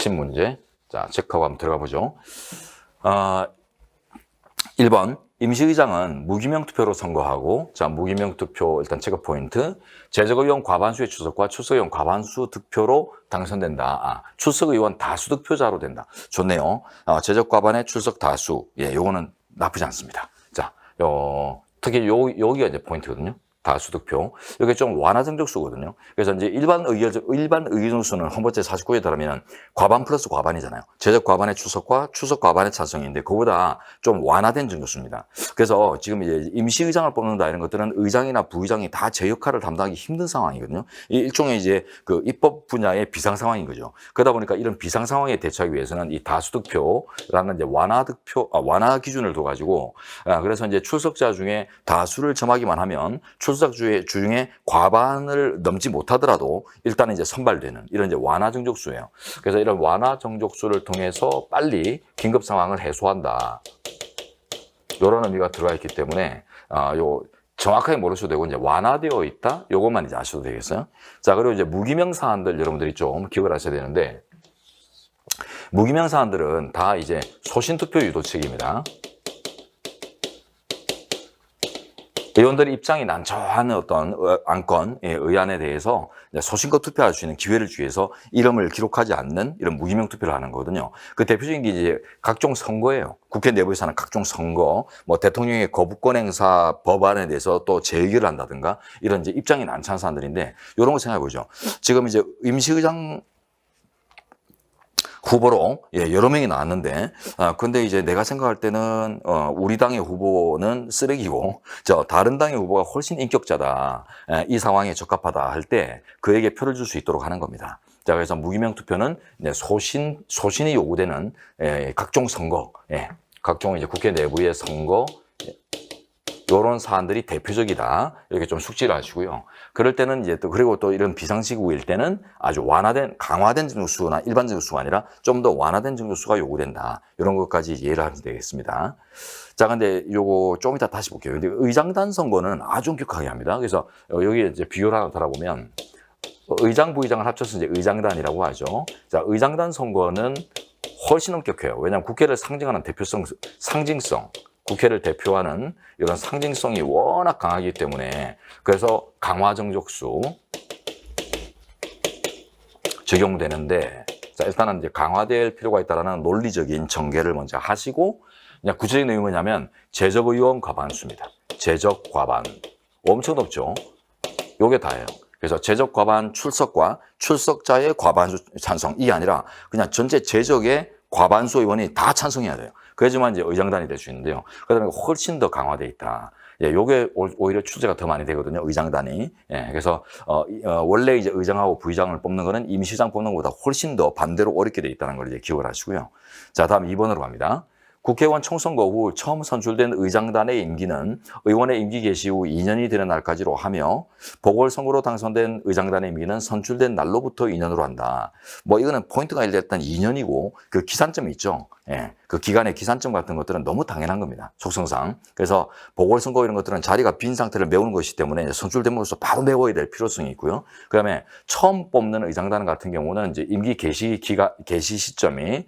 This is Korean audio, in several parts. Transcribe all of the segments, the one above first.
핵심 문제. 자, 체크하고 한번 들어가 보죠. 1번. 임시의장은 무기명 투표로 선거하고, 자, 무기명 투표 일단 체크 포인트. 재적의원 과반수의 출석과 출석의원 과반수 득표로 당선된다. 출석의원 다수 득표자로 된다. 좋네요. 재적 과반의 출석 다수. 예, 요거는 나쁘지 않습니다. 자, 특히 여기가 이제 포인트거든요. 다수 득표. 이게 좀 완화 정적수거든요. 그래서 이제 일반 의견수는 헌법제 49조에 따르면 과반 플러스 과반이잖아요. 재적 과반의 출석과 출석 과반의 찬성인데 그보다 좀 완화된 정적수입니다. 그래서 지금 이제 임시의장을 뽑는다 이런 것들은 의장이나 부의장이 다 제 역할을 담당하기 힘든 상황이거든요. 이 일종의 이제 그 입법 분야의 비상 상황인 거죠. 그러다 보니까 이런 비상 상황에 대처하기 위해서는 이 다수 득표라는 이제 완화 기준을 둬가지고 그래서 이제 출석자 중에 다수를 점하기만 하면 출석주 중에 과반을 넘지 못하더라도 일단은 이제 선발되는 이런 이제 완화 정족수예요. 그래서 이런 완화 정족수를 통해서 빨리 긴급 상황을 해소한다. 이런 의미가 들어가 있기 때문에 요 정확하게 모르셔도 되고 이제 완화되어 있다. 요것만 이제 아셔도 되겠어요. 자, 그리고 이제 무기명 사안들 여러분들이 좀 기억을 하셔야 되는데 무기명 사안들은 다 이제 소신 투표 유도책입니다. 의원들의 입장이 난처한 어떤 안건, 의안에 대해서 소신껏 투표할 수 있는 기회를 주기 위해서 이름을 기록하지 않는 이런 무기명 투표를 하는 거거든요. 그 대표적인 게 이제 각종 선거예요. 국회 내부에서 하는 각종 선거, 뭐 대통령의 거부권 행사 법안에 대해서 또 재의결을 한다든가 이런 이제 입장이 난처한 사람들인데 이런 거 생각해 보죠. 지금 이제 임시의장 후보로 여러 명이 나왔는데 근데 이제 내가 생각할 때는 우리 당의 후보는 쓰레기고 다른 당의 후보가 훨씬 인격자다. 이 상황에 적합하다 할 때 그에게 표를 줄 수 있도록 하는 겁니다. 자, 그래서 무기명 투표는 소신이 요구되는 각종 선거, 각종 이제 국회 내부의 선거 이런 사안들이 대표적이다. 이렇게 좀 숙지를 하시고요. 그럴 때는 이제 또 그리고 또 이런 비상시국일 때는 아주 강화된 정족수나 일반 정족수가 아니라 좀 더 완화된 정족수가 요구된다. 이런 것까지 이해를 하면 되겠습니다. 자, 근데 요거 좀 이따 다시 볼게요. 근데 의장단 선거는 아주 엄격하게 합니다. 그래서 여기 이제 비교를 하나 달아보면 의장, 부의장을 합쳐서 이제 의장단이라고 하죠. 자, 의장단 선거는 훨씬 엄격해요. 왜냐하면 국회를 상징하는 상징성. 국회를 대표하는 이런 상징성이 워낙 강하기 때문에 그래서 강화 정족수 적용되는데 자, 일단은 이제 강화될 필요가 있다는 논리적인 전개를 먼저 하시고 그냥 구체적인 내용이 뭐냐면 재적 의원 과반수입니다. 재적 과반 엄청 높죠. 요게 다예요. 그래서 재적 과반 출석과 출석자의 과반수 찬성 이게 아니라 그냥 전체 재적의 과반수 의원이 다 찬성해야 돼요. 그래야지만 이제 의장단이 될 수 있는데요. 그러다 보니까 훨씬 더 강화돼 있다. 요게 오히려 출제가 더 많이 되거든요. 의장단이. 그래서 원래 이제 의장하고 부의장을 뽑는 거는 임시의장 뽑는 것보다 훨씬 더 반대로 어렵게 돼 있다는 걸 이제 기억을 하시고요. 자, 다음 2번으로 갑니다. 국회의원 총선거 후 처음 선출된 의장단의 임기는 의원의 임기 개시 후 2년이 되는 날까지로 하며 보궐선거로 당선된 의장단의 임기는 선출된 날로부터 2년으로 한다. 뭐 이거는 포인트가 일단 2년이고 그 기산점이 있죠. 그 기간의 기산점 같은 것들은 너무 당연한 겁니다. 속성상. 그래서 보궐선거 이런 것들은 자리가 빈 상태를 메우는 것이기 때문에 선출됨으로써 바로 메워야 될 필요성이 있고요. 그다음에 처음 뽑는 의장단 같은 경우는 이제 임기 개시 시점이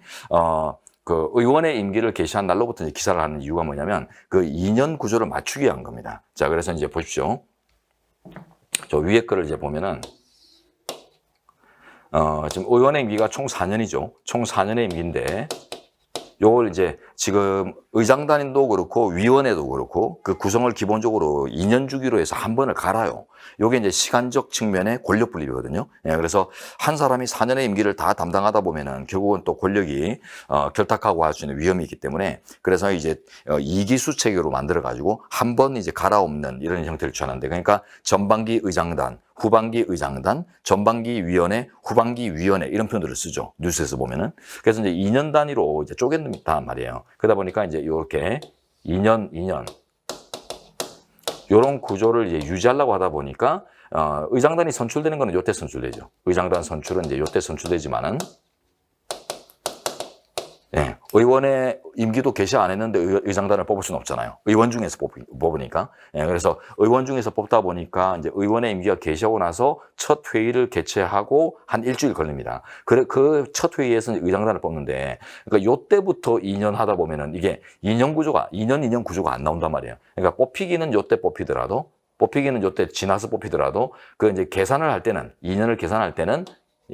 그 의원의 임기를 개시한 날로부터 이제 기사를 하는 이유가 뭐냐면 그 2년 구조를 맞추기 위한 겁니다. 자, 그래서 이제 보십시오. 저 위에 거를 이제 보면은 지금 의원의 임기가 총 4년이죠. 총 4년의 임기인데 요걸 이제 지금 의장단도 그렇고 위원회도 그렇고 그 구성을 기본적으로 2년 주기로 해서 한 번을 갈아요. 요게 이제 시간적 측면의 권력 분립이거든요. 그래서 한 사람이 4년의 임기를 다 담당하다 보면은 결국은 또 권력이 결탁하고 할 수 있는 위험이 있기 때문에 그래서 이제 2기수 체계로 만들어 가지고 한 번 이제 갈아엎는 이런 형태를 취하는데 그러니까 전반기 의장단, 후반기 의장단, 전반기 위원회, 후반기 위원회 이런 표현들을 쓰죠. 뉴스에서 보면은. 그래서 이제 2년 단위로 이제 쪼갠단 말이에요. 그러다 보니까 이제 이렇게 2년 이런 구조를 이제 유지하려고 하다 보니까 의장단이 선출되는 거는 요때 선출되죠. 의장단 선출은 이제 요때 선출되지만은 예, 의원의 임기도 개시 안 했는데 의장단을 뽑을 수는 없잖아요. 의원 중에서 뽑으니까. 예, 그래서 의원 중에서 뽑다 보니까 이제 의원의 임기가 개시하고 나서 첫 회의를 개최하고 한 일주일 걸립니다. 그 첫 회의에서 의장단을 뽑는데, 그러니까 요때부터 2년 하다 보면은 이게 2년 구조가 안 나온단 말이에요. 그러니까 뽑히기는 요때 뽑히기는 요때 지나서 뽑히더라도 그 이제 계산을 할 때는 2년을 계산할 때는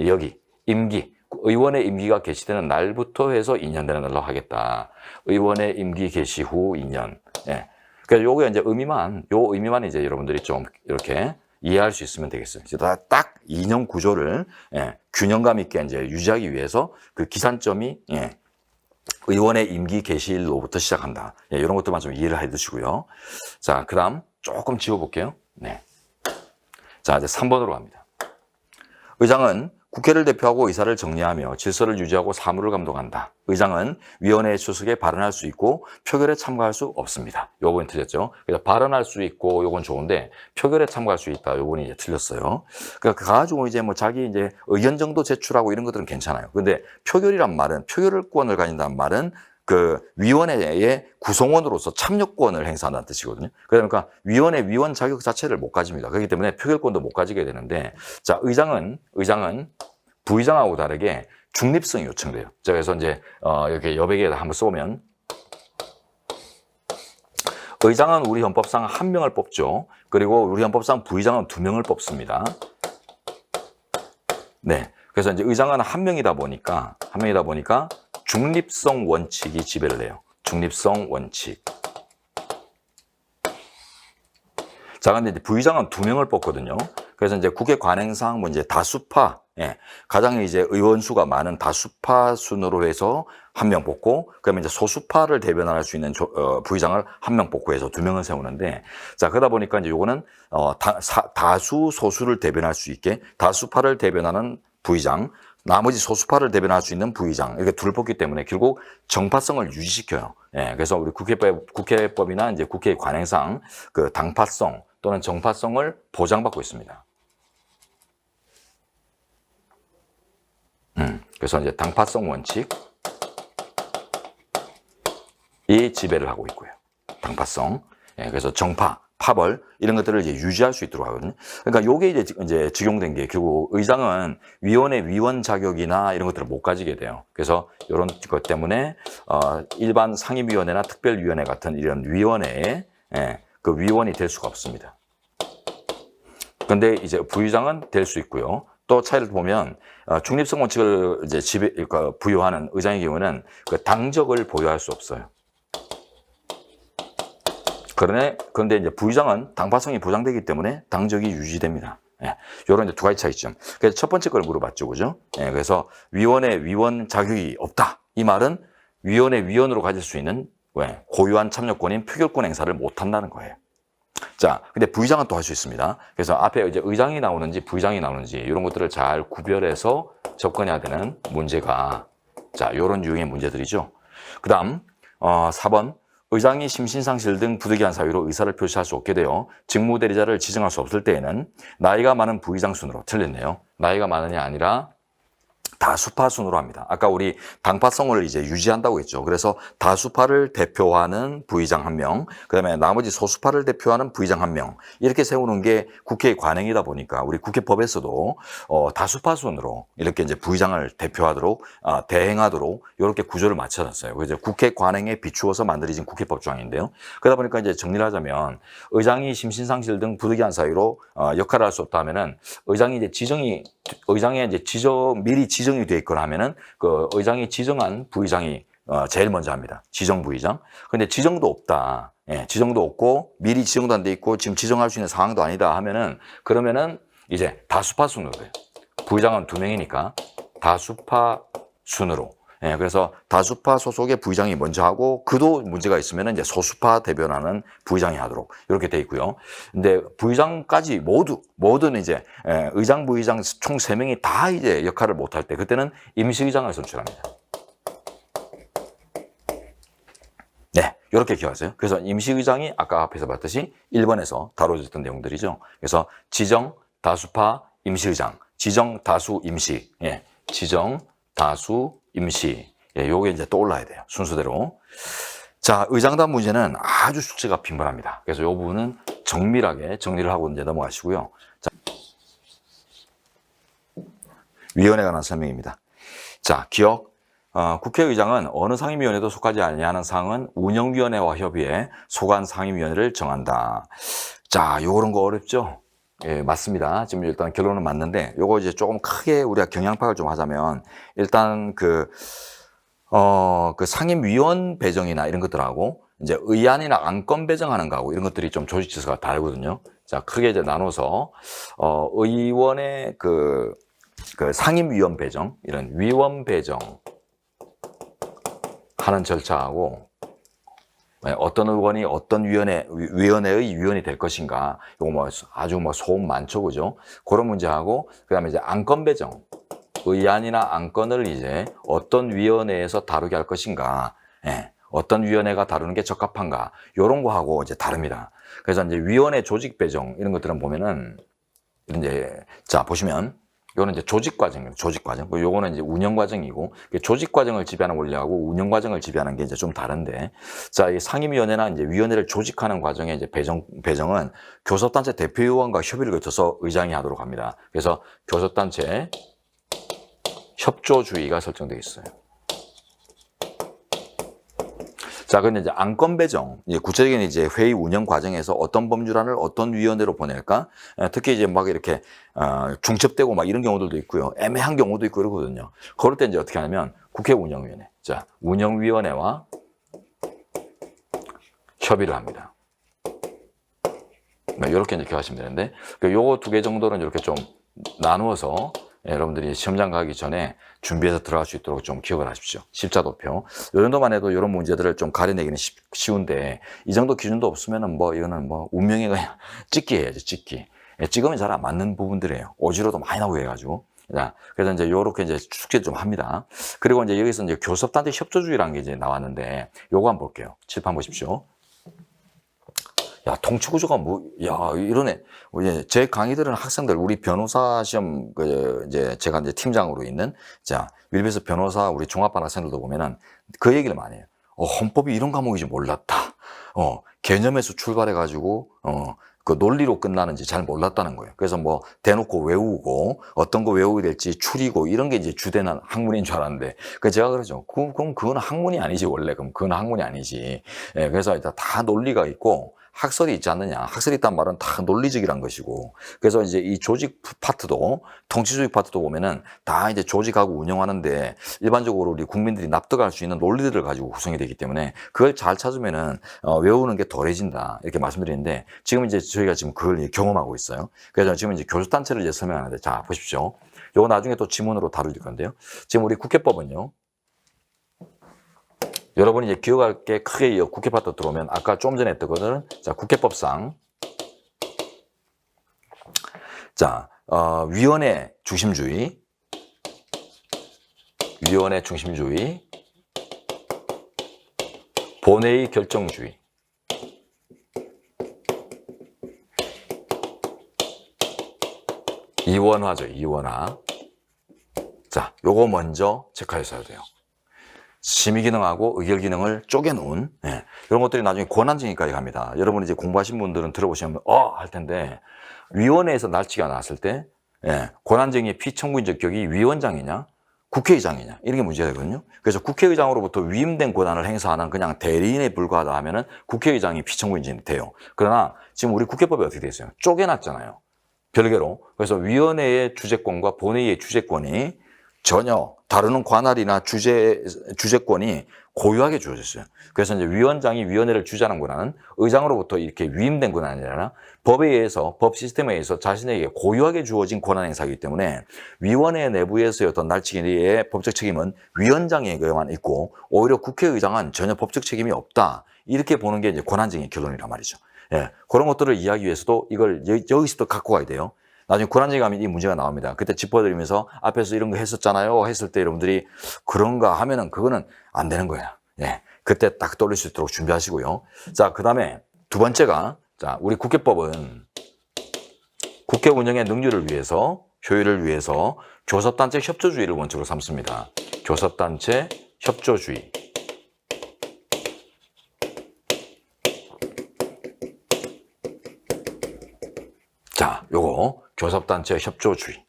여기 임기 의원의 임기가 개시되는 날부터 해서 2년 되는 날로 하겠다. 의원의 임기 개시 후 2년. 예. 그러니까 요게 이제 요 의미만 이제 여러분들이 좀 이렇게 이해할 수 있으면 되겠어요. 딱 2년 구조를 예, 균형감 있게 이제 유지하기 위해서 그 기산점이 예, 의원의 임기 개시일로부터 시작한다. 예, 이런 것들만 좀 이해를 해 두시고요. 자, 그다음 조금 지워볼게요. 네. 자, 이제 3번으로 갑니다. 의장은 국회를 대표하고 의사를 정리하며 질서를 유지하고 사무를 감독한다. 의장은 위원회의 출석에 발언할 수 있고 표결에 참가할 수 없습니다. 요 부분이 틀렸죠. 그래서 발언할 수 있고 요건 좋은데 표결에 참가할 수 있다. 요 부분이 이제 틀렸어요. 그러니까 가지고 이제 뭐 자기 이제 의견 정도 제출하고 이런 것들은 괜찮아요. 근데 표결이란 말은 표결권을 가진다는 말은 그 위원회의 구성원으로서 참여권을 행사한다는 뜻이거든요. 그러니까 위원회 위원 자격 자체를 못 가집니다. 그렇기 때문에 표결권도 못 가지게 되는데, 자, 의장은 부의장하고 다르게 중립성이 요청돼요. 자, 그래서 이제 이렇게 여백에다 한번 써보면, 의장은 우리 헌법상 1명을 뽑죠. 그리고 우리 헌법상 부의장은 2명을 뽑습니다. 네. 그래서 이제 의장은 1명이다 보니까 중립성 원칙이 지배를 해요. 중립성 원칙. 자, 근데 이제 부의장은 2명을 뽑거든요. 그래서 이제 국회 관행상 뭐 이제 다수파, 예, 가장 이제 의원 수가 많은 다수파 순으로 해서 1명 뽑고, 그러면 이제 소수파를 대변할 수 있는 부의장을 1명 뽑고 해서 2명을 세우는데, 자, 그러다 보니까 이제 요거는 다수 소수를 대변할 수 있게 다수파를 대변하는 부의장, 나머지 소수파를 대변할 수 있는 부의장, 이렇게 둘을 뽑기 때문에 결국 정파성을 유지시켜요. 예, 그래서 우리 국회법이나 이제 국회 관행상 그 당파성 또는 정파성을 보장받고 있습니다. 그래서 이제 당파성 원칙이 지배를 하고 있고요. 당파성. 예, 그래서 정파, 파벌 이런 것들을 이제 유지할 수 있도록 하거든요. 그러니까 요게 이제 적용된 게 결국 의장은 위원회 위원 자격이나 이런 것들을 못 가지게 돼요. 그래서 이런 것 때문에 일반 상임위원회나 특별위원회 같은 이런 위원회에 예, 그 위원이 될 수가 없습니다. 근데 이제 부의장은 될 수 있고요. 또 차이를 보면 중립성 원칙을 이제 그러니까 부여하는 의장의 경우는 그 당적을 보유할 수 없어요. 그런데 이제 부의장은 당파성이 보장되기 때문에 당적이 유지됩니다. 예, 요런 이제 2가지 차이점. 그래서 첫 번째 걸 물어봤죠, 그죠? 예, 그래서 위원회 위원 자격이 없다. 이 말은 위원회 위원으로 가질 수 있는 고유한 참여권인 표결권 행사를 못 한다는 거예요. 자, 근데 부의장은 또 할 수 있습니다. 그래서 앞에 이제 의장이 나오는지 부의장이 나오는지 이런 것들을 잘 구별해서 접근해야 되는 문제가 자, 요런 유형의 문제들이죠. 그다음 4번 의장이 심신상실 등 부득이한 사유로 의사를 표시할 수 없게 되어 직무대리자를 지정할 수 없을 때에는 나이가 많은 부의장 순으로 틀렸네요. 나이가 많으냐 아니라 다수파 순으로 합니다. 아까 우리 당파성을 이제 유지한다고 했죠. 그래서 다수파를 대표하는 부의장 1명, 그다음에 나머지 소수파를 대표하는 부의장 1명 이렇게 세우는 게 국회의 관행이다 보니까 우리 국회법에서도 다수파 순으로 이렇게 이제 부의장을 대표하도록 대행하도록 이렇게 구조를 맞춰놨어요. 그래서 국회 관행에 비추어서 만들어진 국회법 조항인데요. 그러다 보니까 이제 정리를 하자면 의장이 심신상실 등 부득이한 사유로 역할을 할 수 없다 하면은 의장이 이제 미리 지정이 돼 있거나 하면은 그 의장이 지정한 부의장이 제일 먼저 합니다. 지정 부의장. 근데 지정도 없다. 예, 지정도 없고 미리 지정도 안 돼 있고 지금 지정할 수 있는 상황도 아니다 하면은 그러면은 이제 다수파 순으로 해요. 부의장은 2명이니까 다수파 순으로. 예, 그래서 다수파 소속의 부의장이 먼저 하고 그도 문제가 있으면 이제 소수파 대변하는 부의장이 하도록 이렇게 돼 있고요. 근데 부의장까지 모든 이제 의장, 부의장 총 3명이 다 이제 역할을 못할 때 그때는 임시의장을 선출합니다. 네, 이렇게 기억하세요. 그래서 임시의장이 아까 앞에서 봤듯이 1번에서 다뤄졌던 내용들이죠. 그래서 지정, 다수파, 임시의장, 지정, 다수, 임시, 예, 지정, 다수, 임시 예, 요게 이제 떠올라야 돼요. 순서대로. 자, 의장단 문제는 아주 숙제가 빈번합니다. 그래서 요 부분은 정밀하게 정리를 하고 이제 넘어가시고요. 자, 위원회에 관한 설명입니다. 자, 기억. 국회의장은 어느 상임위원회도 속하지 아니하는 사항은 운영위원회와 협의해 소관 상임위원회를 정한다. 자, 요런 거 어렵죠? 예, 맞습니다. 지금 일단 결론은 맞는데, 요거 이제 조금 크게 우리가 경향파악을 좀 하자면, 일단 그 상임위원 배정이나 이런 것들하고, 이제 의안이나 안건 배정하는 거하고 이런 것들이 좀 조직 질서가 다르거든요. 자, 크게 이제 나눠서, 의원의 그 상임위원 배정, 이런 위원 배정 하는 절차하고, 어떤 의원이 어떤 위원회의 위원이 될 것인가. 이거 뭐 아주 뭐 소음 많죠. 그죠? 그런 문제하고, 그 다음에 이제 안건 배정. 의안이나 안건을 이제 어떤 위원회에서 다루게 할 것인가. 예, 어떤 위원회가 다루는 게 적합한가. 요런 거하고 이제 다릅니다. 그래서 이제 위원회 조직 배정 이런 것들은 보면은, 이제, 자, 보시면, 요거는 이제 조직 과정입니다. 조직 과정. 요거는 이제 운영 과정이고, 조직 과정을 지배하는 원리하고 운영 과정을 지배하는 게 이제 좀 다른데, 자, 이 상임위원회나 이제 위원회를 조직하는 과정의 이제 배정은 교섭단체 대표위원과 협의를 거쳐서 의장이 하도록 합니다. 그래서 교섭단체 협조주의가 설정되어 있어요. 자, 그런데 이제 안건 배정, 이제 구체적인 이제 회의 운영 과정에서 어떤 법률안을 어떤 위원회로 보낼까? 특히 이제 막 이렇게 중첩되고 막 이런 경우들도 있고요. 애매한 경우도 있고 그러거든요. 그럴 때 이제 어떻게 하냐면 국회 운영위원회, 자, 운영위원회와 협의를 합니다. 이렇게 이제 기억하시면 되는데, 요거 두 개 정도는 이렇게 좀 나누어서 여러분들이 시험장 가기 전에 준비해서 들어갈 수 있도록 좀 기억을 하십시오. 십자도표. 이 정도만 해도 이런 문제들을 좀 가려내기는 쉬운데, 이 정도 기준도 없으면은 뭐, 이거는 뭐, 운명이 그냥 찍기 해야죠, 찍기. 찍으면 잘 안 맞는 부분들이에요. 오지로도 많이 나오고 해가지고. 자, 그래서 이제 요렇게 이제 숙제 좀 합니다. 그리고 이제 여기서 이제 교섭단체 협조주의라는 게 이제 나왔는데, 요거 한번 볼게요. 칠판 보십시오. 야, 통치구조가 뭐, 야, 이러네. 제 강의들은 학생들, 우리 변호사 시험, 이제 제가 이제 팀장으로 있는, 자, 윌베스 변호사 우리 종합반 학생들도 보면은 그 얘기를 많이 해요. 헌법이 이런 과목인지 몰랐다. 개념에서 출발해가지고, 그 논리로 끝나는지 잘 몰랐다는 거예요. 그래서 뭐 대놓고 외우고 어떤 거 외우게 될지 추리고 이런 게 이제 주된 학문인 줄 알았는데, 그 제가 그러죠. 그럼 그건 학문이 아니지 원래. 그럼 그건 학문이 아니지. 예, 그래서 일단 다 논리가 있고 학설이 있지 않느냐. 학설이 있단 말은 다 논리적이란 것이고. 그래서 이제 이 조직 파트도, 통치조직 파트도 보면은 다 이제 조직하고 운영하는데 일반적으로 우리 국민들이 납득할 수 있는 논리들을 가지고 구성이 되기 때문에 그걸 잘 찾으면은 외우는 게 덜해진다. 이렇게 말씀드리는데, 지금 이제 저희가 지금 그걸 경험하고 있어요. 그래서 지금 이제 교수단체를 이제 설명하는데, 자, 보십시오. 요거 나중에 또 지문으로 다룰 건데요. 지금 우리 국회법은요. 여러분이 이제 기억할 게 크게 국회 파트 들어오면 아까 좀 전에 했던 것은, 자, 국회법상, 자, 위원회 중심주의, 본회의 결정주의, 이원화죠, 이원화. 자, 요거 먼저 체크하셔야 돼요. 심의 기능하고 의결 기능을 쪼개놓은, 예, 이런 것들이 나중에 권한쟁의까지 갑니다. 여러분 이제 공부하신 분들은 들어보시면 할 텐데, 위원회에서 날치기가 나왔을 때, 예, 권한쟁의의 피청구인적 격이 위원장이냐 국회의장이냐 이런 게 문제가 되거든요. 그래서 국회의장으로부터 위임된 권한을 행사하는 그냥 대리인에 불과하다 하면은 국회의장이 피청구인이 돼요. 그러나 지금 우리 국회법이 어떻게 돼 있어요? 쪼개놨잖아요. 별개로. 그래서 위원회의 주재권과 본회의의 주재권이 전혀 다루는 관할이나 주재권이 고유하게 주어졌어요. 그래서 이제 위원장이 위원회를 주재하는 권한은 의장으로부터 이렇게 위임된 권한이 아니라 법에 의해서, 법 시스템에 의해서 자신에게 고유하게 주어진 권한 행사이기 때문에 위원회 내부에서의 어떤 날치기의 법적 책임은 위원장에게만 있고, 오히려 국회의장은 전혀 법적 책임이 없다. 이렇게 보는 게 이제 권한쟁의 결론이란 말이죠. 예, 그런 것들을 이해하기 위해서도 이걸 여기서도 갖고 가야 돼요. 나중에 권한쟁의 가면 이 문제가 나옵니다. 그때 짚어드리면서 앞에서 이런 거 했었잖아요 했을 때 여러분들이 그런가 하면은 그거는 안 되는 거예요. 예, 그때 딱 떠올릴 수 있도록 준비하시고요. 자, 그 다음에 두 번째가, 자, 우리 국회법은 국회 운영의 능률을 위해서, 효율을 위해서 교섭단체 협조주의를 원칙으로 삼습니다. 교섭단체 협조주의. 자, 요거 교섭단체 협조주의.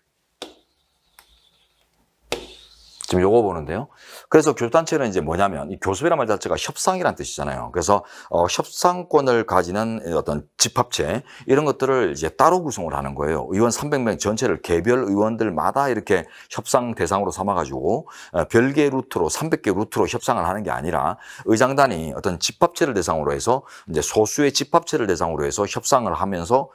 지금 요거 보는데요. 그래서 교섭단체는 이제 뭐냐면 이 교섭이란 말 자체가 협상이란 뜻이잖아요. 그래서 협상권을 가지는 어떤 집합체 이런 것들을 이제 따로 구성을 하는 거예요. 의원 300명 전체를 개별 의원들마다 이렇게 협상 대상으로 삼아가지고 별개 루트로 300개 루트로 협상을 하는 게 아니라 의장단이 어떤 집합체를 대상으로 해서 이제 소수의 집합체를 대상으로 해서 협상을 하면서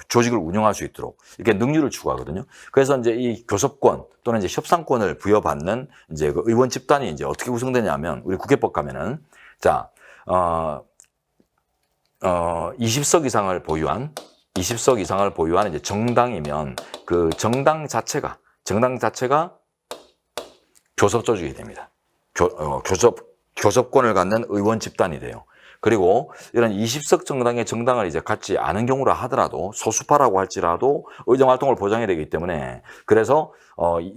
조직을 운영할 수 있도록 이렇게 능률을 추구하거든요. 그래서 이제 이 교섭권 또는 이제 협상권을 부여받는 이제 그 의원 집단이 이제 어떻게 구성되냐면 우리 국회법 가면은 자, 20석 이상을 보유한 이제 정당이면 그 정당 자체가 교섭 조직이 됩니다. 교섭권을 갖는 의원 집단이 돼요. 그리고 이런 20석 정당의 정당을 이제 갖지 않은 경우라 하더라도 소수파라고 할지라도 의정 활동을 보장해야 되기 때문에 그래서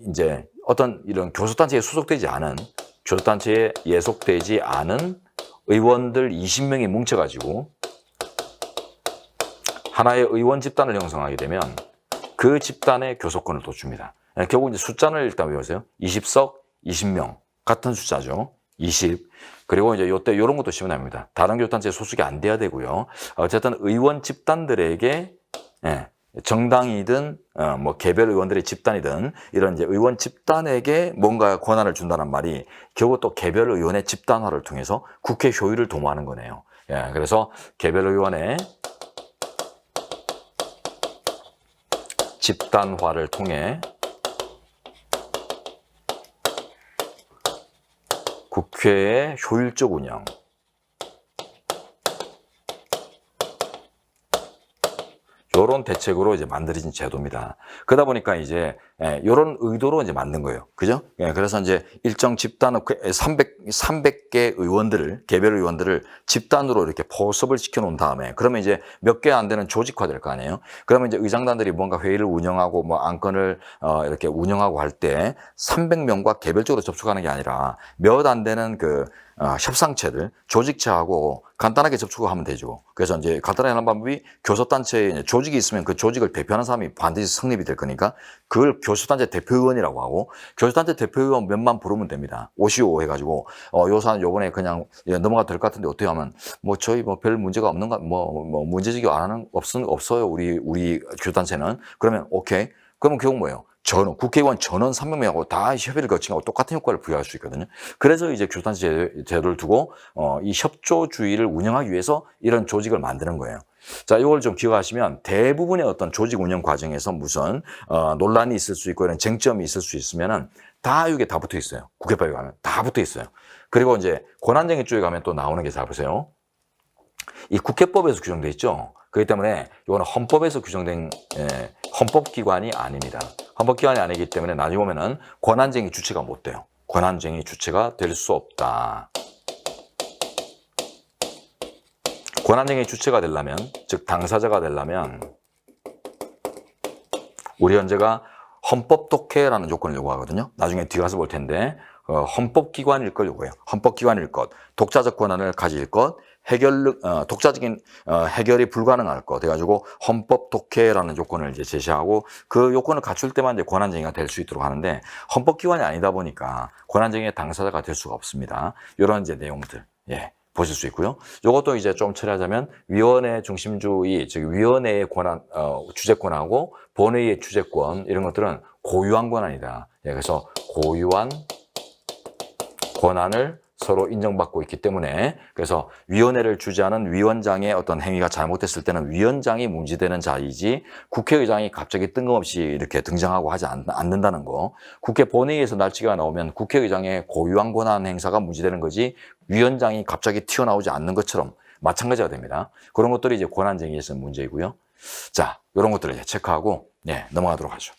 이제 어떤 이런 교섭단체에 예속되지 않은 의원들 20명이 뭉쳐가지고 하나의 의원 집단을 형성하게 되면 그 집단의 교섭권을 또 줍니다. 결국 이제 숫자를 일단 외우세요. 20석, 20명 같은 숫자죠. 20. 그리고 이제 요때 요런 것도 시면 됩니다. 다른 교섭단체에 소속이 안 돼야 되고요. 어쨌든 의원 집단들에게 정당이든 뭐 개별 의원들의 집단이든 이런 이제 의원 집단에게 뭔가 권한을 준다는 말이 결국 또 개별 의원의 집단화를 통해서 국회 효율을 도모하는 거네요. 예, 그래서 개별 의원의 집단화를 통해 국회의 효율적 운영. 요런 대책으로 이제 만들어진 제도입니다. 그러다 보니까 이제 요런 의도로 이제 만든 거예요. 그죠? 그래서 이제 일정 집단을 300개 의원들을 개별 의원들을 집단으로 이렇게 포섭을 시켜 놓은 다음에 그러면 이제 몇 개 안 되는 조직화 될 거 아니에요. 그러면 이제 의장단들이 뭔가 회의를 운영하고 뭐 안건을 이렇게 운영하고 할 때 300명과 개별적으로 접촉하는 게 아니라 몇 안 되는 그 협상체들, 조직체하고 간단하게 접촉을 하면 되죠. 그래서 이제 간단하게 하는 방법이 교섭단체에 조직이 있으면 그 조직을 대표하는 사람이 반드시 성립이 될 거니까 그걸 교섭단체 대표의원이라고 하고 교섭단체 대표의원 몇만 부르면 됩니다. 55 해가지고 요 사람 요번에 그냥 넘어가도 될 것 같은데 어떻게 하면 뭐 저희 뭐 별 문제가 없는가 뭐 문제제기 안 하는 없어요. 우리 교섭단체는 그러면 오케이. 그러면 결국 뭐예요? 전원, 국회의원 전원 300명하고 다 협의를 거치고 똑같은 효과를 부여할 수 있거든요. 그래서 이제 교섭단체 제도를 두고 이 협조주의를 운영하기 위해서 이런 조직을 만드는 거예요. 자, 이걸 좀 기억하시면 대부분의 어떤 조직 운영 과정에서 무슨 논란이 있을 수 있고 이런 쟁점이 있을 수 있으면은 다 이게 다 붙어 있어요. 국회법에 가면 다 붙어 있어요. 그리고 이제 권한쟁의 쪽에 가면 또 나오는 게 잘 보세요. 이 국회법에서 규정돼 있죠. 그렇기 때문에 이거는 헌법에서 규정된 헌법기관이 아닙니다. 헌법기관이 아니기 때문에 나중에 보면은 권한쟁의 주체가 못 돼요. 권한쟁의 주체가 될 수 없다. 권한쟁의 주체가 되려면, 즉 당사자가 되려면 우리 현재가 헌법독해라는 조건을 요구하거든요. 나중에 뒤에 가서 볼 텐데 헌법기관일 걸 요구해요. 헌법기관일 것, 독자적 권한을 가질 것, 독자적인 해결이 불가능할 것 해가지고 헌법 독해라는 조건을 이제 제시하고 그 요건을 갖출 때만 이제 권한쟁의가 될 수 있도록 하는데 헌법기관이 아니다 보니까 권한쟁의의 당사자가 될 수가 없습니다. 이런 이제 내용들 보실 수 있고요. 이것도 이제 좀 처리하자면 위원회 중심주의, 즉 위원회의 권한, 주재권하고 본회의의 주재권 이런 것들은 고유한 권한이다. 그래서 고유한 권한을 서로 인정받고 있기 때문에 그래서 위원회를 주재하는 위원장의 어떤 행위가 잘못됐을 때는 위원장이 문제되는 자이지 국회의장이 갑자기 뜬금없이 이렇게 등장하고 하지 않는다는 거. 국회 본회의에서 날치기가 나오면 국회의장의 고유한 권한 행사가 문제되는 거지 위원장이 갑자기 튀어나오지 않는 것처럼 마찬가지가 됩니다. 그런 것들이 이제 권한쟁의에서 문제이고요. 자, 이런 것들을 이제 체크하고 넘어가도록 하죠.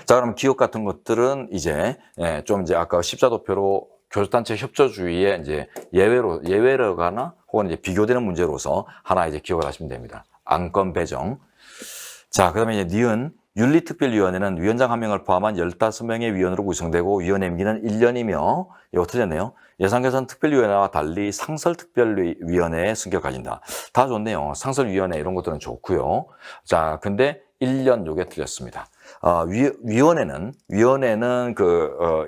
자, 그럼 기업 같은 것들은 이제 좀 이제 아까 십자도표로 교섭단체 협조주의의 이제 예외로가나 혹은 이제 비교되는 문제로서 하나 이제 기억을 하시면 됩니다. 안건 배정. 자, 그다음에 이제 니은 윤리특별위원회는 위원장 1명을 포함한 15명의 위원으로 구성되고 위원회 임기는 1년이며 이거 틀렸네요. 예산결산특별위원회와 달리 상설특별위원회에 승격가진다. 다 좋네요. 상설위원회 이런 것들은 좋고요. 자, 근데 1년 요게 틀렸습니다. 위원회는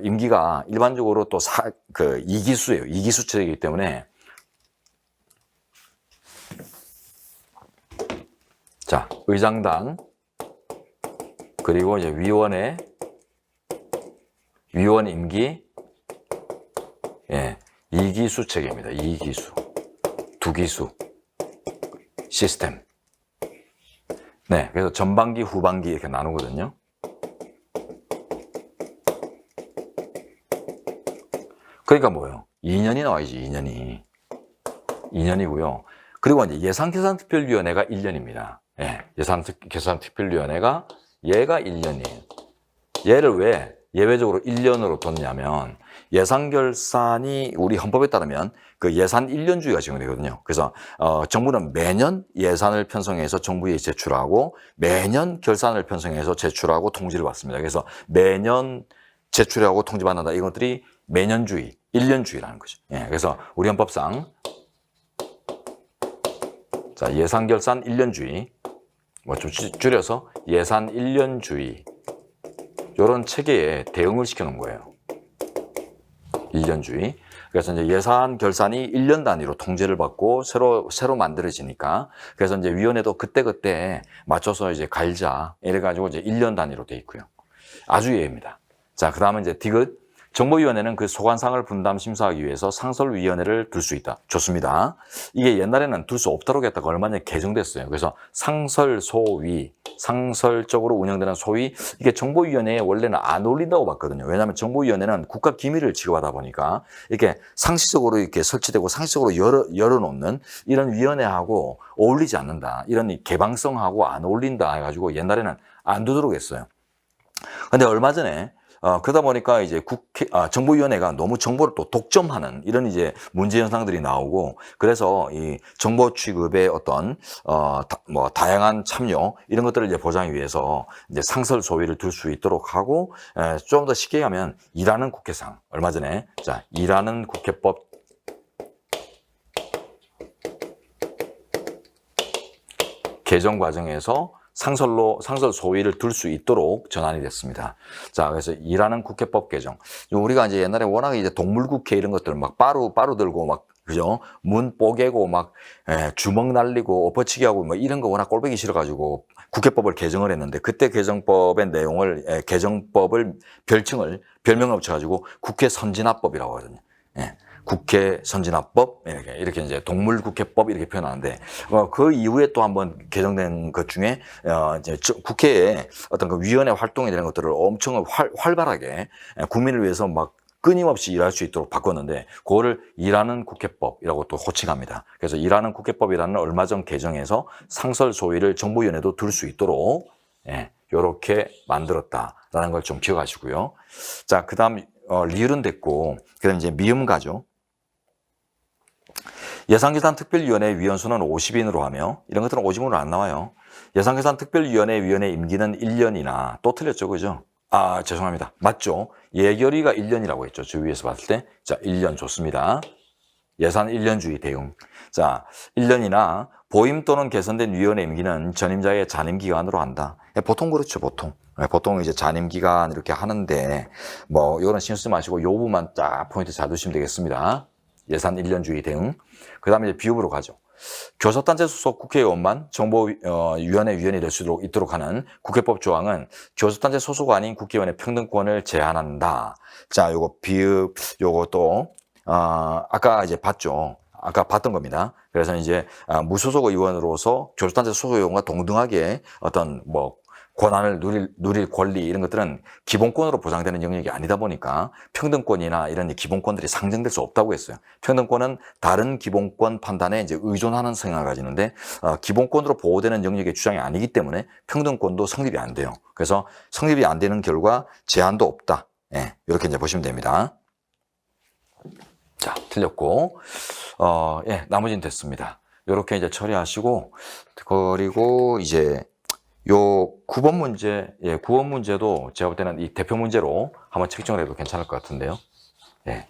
임기가 일반적으로 또 2기수예요. 2기수제이기 때문에 자, 의장단 그리고 이제 위원 임기 2기수 체계입니다. 2기수, 2기수 시스템. 네, 그래서 전반기, 후반기 이렇게 나누거든요. 그러니까 뭐예요? 2년이 나와야지, 2년이. 2년이고요. 그리고 이제 예산결산특별위원회가 1년입니다. 예산결산특별위원회가 얘가 1년이에요. 얘를 왜 예외적으로 1년으로 뒀냐면 예산결산이 우리 헌법에 따르면 그 예산 1년주의가 적용되거든요. 그래서 정부는 매년 예산을 편성해서 정부에 제출하고 매년 결산을 편성해서 제출하고 통지를 받습니다. 그래서 매년 제출하고 통지받는다. 이것들이 매년주의, 1년주의라는 거죠. 그래서 우리 헌법상 자, 예산결산 1년주의, 뭐 좀 줄여서 예산 1년주의 이런 체계에 대응을 시켜놓은 거예요. 1년주의. 그래서 이제 예산 결산이 1년 단위로 통제를 받고 새로 만들어지니까 그래서 이제 위원회도 그때 맞춰서 이제 갈자 이래가지고 이제 1년 단위로 돼 있고요. 아주 예입니다. 자, 그 다음에 이제 디귿. 정보위원회는 그 소관상을 분담 심사하기 위해서 상설위원회를 둘 수 있다. 좋습니다. 이게 옛날에는 둘 수 없도록 했다가 얼마 전에 개정됐어요. 그래서 상설소위, 상설적으로 운영되는 소위, 이게 정보위원회에 원래는 안 어울린다고 봤거든요. 왜냐하면 정보위원회는 국가 기밀을 취급하다 보니까 이렇게 상시적으로 이렇게 설치되고 상시적으로 열어놓는 이런 위원회하고 어울리지 않는다. 이런 개방성하고 안 어울린다 해가지고 옛날에는 안 두도록 했어요. 근데 얼마 전에 그러다 보니까 이제 정보위원회가 너무 정보를 또 독점하는 이런 이제 문제 현상들이 나오고 그래서 이 정보 취급의 어떤, 다양한 참여 이런 것들을 이제 보장하기 위해서 이제 상설 소위를 둘 수 있도록 하고, 좀 더 쉽게 하면 일하는 국회상, 얼마 전에, 자, 일하는 국회법 개정 과정에서 상설 소위를 둘 수 있도록 전환이 됐습니다. 자, 그래서 일하는 국회법 개정. 우리가 이제 옛날에 워낙에 이제 동물국회 이런 것들 막 빠루 들고 막, 그죠? 문 뽀개고 막, 주먹 날리고 엎어치기 하고 뭐 이런 거 워낙 꼴보기 싫어가지고 국회법을 개정을 했는데 그때 개정법의 내용을, 개정법을 별명을 붙여가지고 국회 선진화법이라고 하거든요. 국회 선진화법 이렇게 이제 동물국회법 이렇게 표현하는데 그 이후에 또 한번 개정된 것 중에 이제 국회에 어떤 그 위원회 활동이 되는 것들을 엄청 활발하게 국민을 위해서 막 끊임없이 일할 수 있도록 바꿨는데 그거를 일하는 국회법이라고 또 호칭합니다. 그래서 일하는 국회법이라는 얼마 전 개정에서 상설 소위를 정보위원회도 둘 수 있도록 이렇게 만들었다라는 걸 좀 기억하시고요. 자, 그다음 리을은 됐고 그다음 이제 미음가죠. 예산결산특별위원회 위원수는 50인으로 하며 이런 것들은 오지문으로 안 나와요. 예산결산특별위원회 위원회 임기는 1년이나 또 틀렸죠, 그죠? 죄송합니다. 맞죠? 예결위가 1년이라고 했죠. 저 위에서 봤을 때. 자, 1년 좋습니다. 예산 1년주의 대응. 자, 1년이나 보임 또는 개선된 위원회 임기는 전임자의 잔임 기간으로 한다. 보통 그렇죠, 보통. 보통 이제 잔임 기간 이렇게 하는데 뭐 이거는 신경 쓰지 마시고 요 부분만 딱 포인트 잘 두시면 되겠습니다. 예산 1년주의 대응. 그 다음에 이제 비읍으로 가죠. 교섭단체 소속 국회의원만 정보위원회 위원이 될 수 있도록 하는 국회법 조항은 교섭단체 소속 아닌 국회의원의 평등권을 제한한다. 자, 요거 비읍, 요것도, 아까 이제 봤죠. 아까 봤던 겁니다. 그래서 이제 무소속 의원으로서 교섭단체 소속 의원과 동등하게 어떤 뭐 권한을 누릴 권리 이런 것들은 기본권으로 보장되는 영역이 아니다 보니까 평등권이나 이런 기본권들이 상정될 수 없다고 했어요. 평등권은 다른 기본권 판단에 이제 의존하는 성향을 가지는데 기본권으로 보호되는 영역의 주장이 아니기 때문에 평등권도 성립이 안 돼요. 그래서 성립이 안 되는 결과 제한도 없다. 이렇게 이제 보시면 됩니다. 자, 틀렸고 나머지는 됐습니다. 이렇게 이제 처리하시고 그리고 이제 요 9번 문제, 예, 9번 문제도 제가 볼 때는 이 대표 문제로 한번 책정을 해도 괜찮을 것 같은데요. 예.